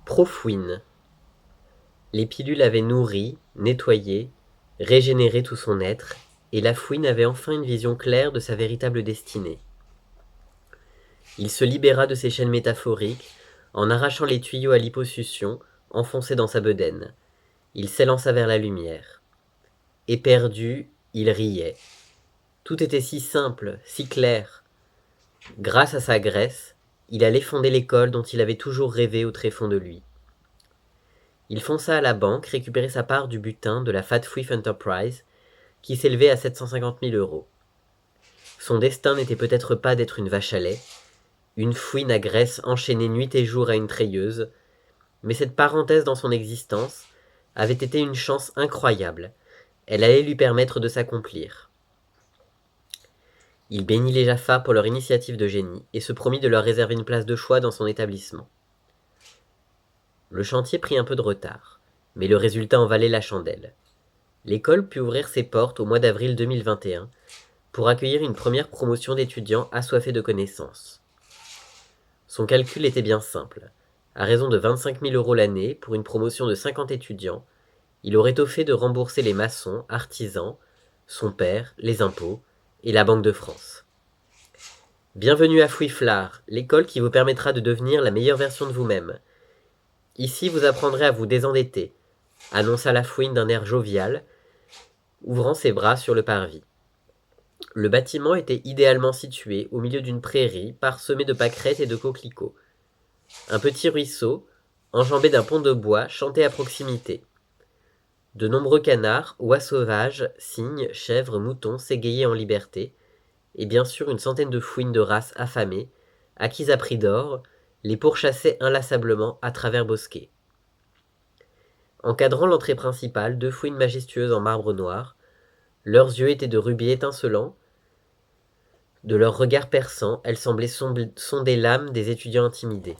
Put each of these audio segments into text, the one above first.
Profouine. Les pilules avaient nourri, nettoyé, régénéré tout son être, et la fouine avait enfin une vision claire de sa véritable destinée. Il se libéra de ses chaînes métaphoriques, en arrachant les tuyaux à liposuction, enfoncés dans sa bedaine. Il s'élança vers la lumière. Éperdu, il riait. Tout était si simple, si clair. Grâce à sa graisse, il allait fonder l'école dont il avait toujours rêvé au tréfonds de lui. Il fonça à la banque récupérer sa part du butin de la Fat Fifth Enterprise, qui s'élevait à 750 000 euros. Son destin n'était peut-être pas d'être une vache à lait, une fouine à graisse enchaînée nuit et jour à une treilleuse, mais cette parenthèse dans son existence avait été une chance incroyable. Elle allait lui permettre de s'accomplir. Il bénit les Jaffar pour leur initiative de génie et se promit de leur réserver une place de choix dans son établissement. Le chantier prit un peu de retard, mais le résultat en valait la chandelle. L'école put ouvrir ses portes au mois d'avril 2021 pour accueillir une première promotion d'étudiants assoiffés de connaissances. Son calcul était bien simple. À raison de 25 000 euros l'année pour une promotion de 50 étudiants, il aurait au fait de rembourser les maçons, artisans, son père, les impôts et la Banque de France. Bienvenue à Fouiflard, l'école qui vous permettra de devenir la meilleure version de vous-même. Ici, vous apprendrez à vous désendetter, annonça la fouine d'un air jovial, ouvrant ses bras sur le parvis. Le bâtiment était idéalement situé au milieu d'une prairie parsemée de pâquerettes et de coquelicots. Un petit ruisseau, enjambé d'un pont de bois, chantait à proximité. De nombreux canards, oies sauvages, cygnes, chèvres, moutons s'égayaient en liberté, et bien sûr une centaine de fouines de race affamées, acquises à prix d'or, les pourchassaient inlassablement à travers bosquets. Encadrant l'entrée principale, deux fouines majestueuses en marbre noir, leurs yeux étaient de rubis étincelants, de leurs regards perçants, elles semblaient sonder l'âme des étudiants intimidés.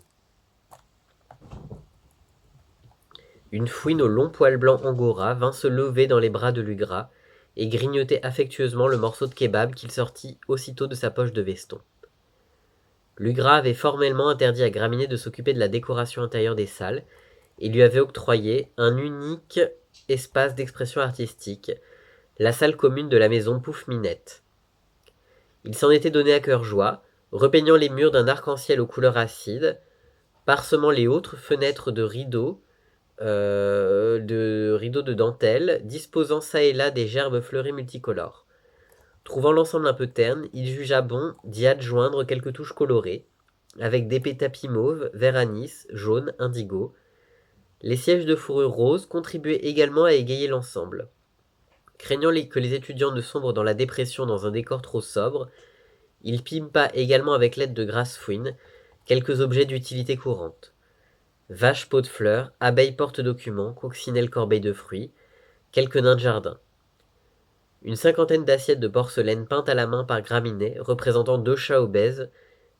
Une fouine aux longs poils blancs angora vint se lever dans les bras de Lugra et grignoter affectueusement le morceau de kebab qu'il sortit aussitôt de sa poche de veston. Lugra avait formellement interdit à Graminet de s'occuper de la décoration intérieure des salles et lui avait octroyé un unique espace d'expression artistique, la salle commune de la maison Pouf-Minette. Il s'en était donné à cœur joie, repeignant les murs d'un arc-en-ciel aux couleurs acides, parsemant les hautes fenêtres de rideaux de dentelle, disposant çà et là des gerbes fleuries multicolores. Trouvant l'ensemble un peu terne, il jugea bon d'y adjoindre quelques touches colorées, avec d'épais tapis mauve, vert anis, jaune, indigo. Les sièges de fourrure rose contribuaient également à égayer l'ensemble. Craignant que les étudiants ne sombrent dans la dépression dans un décor trop sobre, il pimpa également avec l'aide de grasses fouines quelques objets d'utilité courante. Vache pot de fleurs, abeille porte-documents, coccinelle corbeille de fruits, quelques nains de jardin. Une cinquantaine d'assiettes de porcelaine peintes à la main par Graminet, représentant deux chats obèses,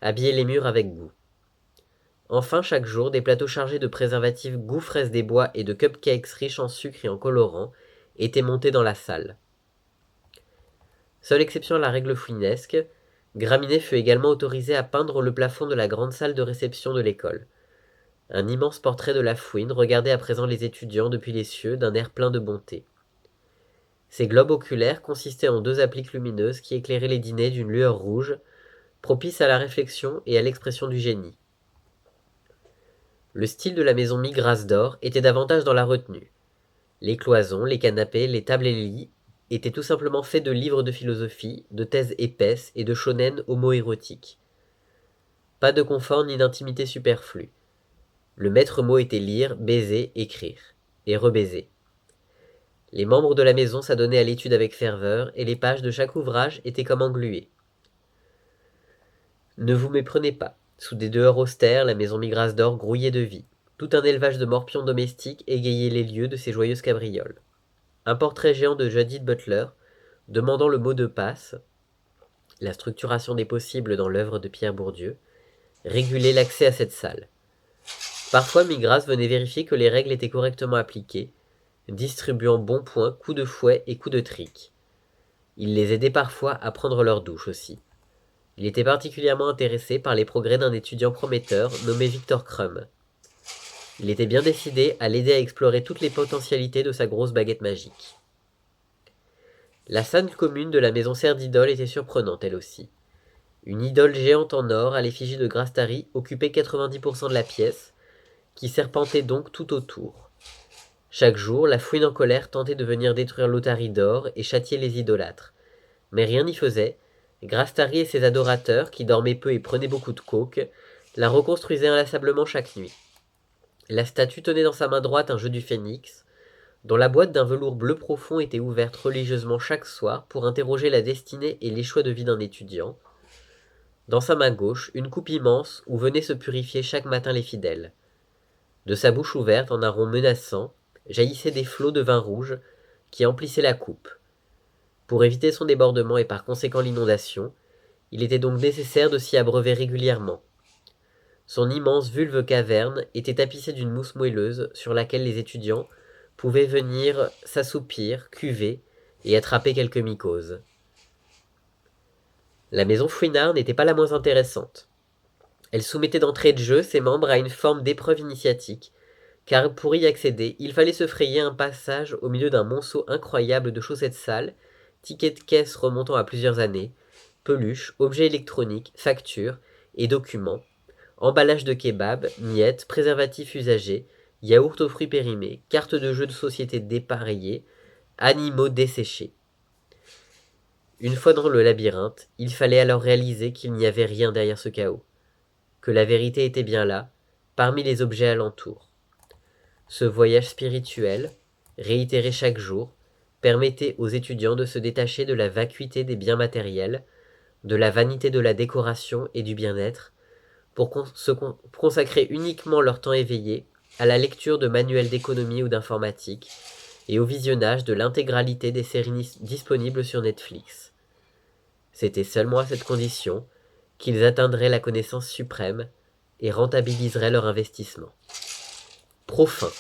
habillaient les murs avec goût. Enfin, chaque jour, des plateaux chargés de préservatifs goût fraises des bois et de cupcakes riches en sucre et en colorants étaient montés dans la salle. Seule exception à la règle fouinesque, Graminet fut également autorisé à peindre le plafond de la grande salle de réception de l'école. Un immense portrait de la fouine regardait à présent les étudiants depuis les cieux d'un air plein de bonté. Ces globes oculaires consistaient en deux appliques lumineuses qui éclairaient les dîners d'une lueur rouge, propice à la réflexion et à l'expression du génie. Le style de la maison Migras d'or était davantage dans la retenue. Les cloisons, les canapés, les tables et les lits étaient tout simplement faits de livres de philosophie, de thèses épaisses et de shonen homo-érotiques. Pas de confort ni d'intimité superflue. Le maître mot était lire, baiser, écrire, et rebaiser. Les membres de la maison s'adonnaient à l'étude avec ferveur, et les pages de chaque ouvrage étaient comme engluées. Ne vous méprenez pas. Sous des dehors austères, la maison Migras d'or grouillait de vie. Tout un élevage de morpions domestiques égayait les lieux de ces joyeuses cabrioles. Un portrait géant de Judith Butler, demandant le mot de passe, la structuration des possibles dans l'œuvre de Pierre Bourdieu, régulait l'accès à cette salle. Parfois, Migras venait vérifier que les règles étaient correctement appliquées, distribuant bons points, coups de fouet et coups de trique. Il les aidait parfois à prendre leur douche aussi. Il était particulièrement intéressé par les progrès d'un étudiant prometteur nommé Victor Crum. Il était bien décidé à l'aider à explorer toutes les potentialités de sa grosse baguette magique. La scène commune de la maison serre d'idoles était surprenante elle aussi. Une idole géante en or à l'effigie de Grastari occupait 90% de la pièce, qui serpentait donc tout autour. Chaque jour, la fouine en colère tentait de venir détruire l'otarie d'or et châtier les idolâtres. Mais rien n'y faisait. Grastari et ses adorateurs, qui dormaient peu et prenaient beaucoup de coke, la reconstruisaient inlassablement chaque nuit. La statue tenait dans sa main droite un jeu du phénix, dont la boîte d'un velours bleu profond était ouverte religieusement chaque soir pour interroger la destinée et les choix de vie d'un étudiant. Dans sa main gauche, une coupe immense où venaient se purifier chaque matin les fidèles. De sa bouche ouverte, en un rond menaçant, jaillissaient des flots de vin rouge qui emplissaient la coupe. Pour éviter son débordement et par conséquent l'inondation, il était donc nécessaire de s'y abreuver régulièrement. Son immense vulve caverne était tapissée d'une mousse moelleuse sur laquelle les étudiants pouvaient venir s'assoupir, cuver et attraper quelques mycoses. La maison Fouinard n'était pas la moins intéressante. Elle soumettait d'entrée de jeu ses membres à une forme d'épreuve initiatique, car pour y accéder, il fallait se frayer un passage au milieu d'un monceau incroyable de chaussettes sales, tickets de caisse remontant à plusieurs années, peluches, objets électroniques, factures et documents, emballages de kebab, miettes, préservatifs usagés, yaourts aux fruits périmés, cartes de jeux de société dépareillées, animaux desséchés. Une fois dans le labyrinthe, il fallait alors réaliser qu'il n'y avait rien derrière ce chaos, que la vérité était bien là, parmi les objets alentours. Ce voyage spirituel, réitéré chaque jour, permettait aux étudiants de se détacher de la vacuité des biens matériels, de la vanité de la décoration et du bien-être, pour consacrer uniquement leur temps éveillé à la lecture de manuels d'économie ou d'informatique et au visionnage de l'intégralité des séries disponibles sur Netflix. C'était seulement à cette condition qu'ils atteindraient la connaissance suprême et rentabiliseraient leur investissement. Profin.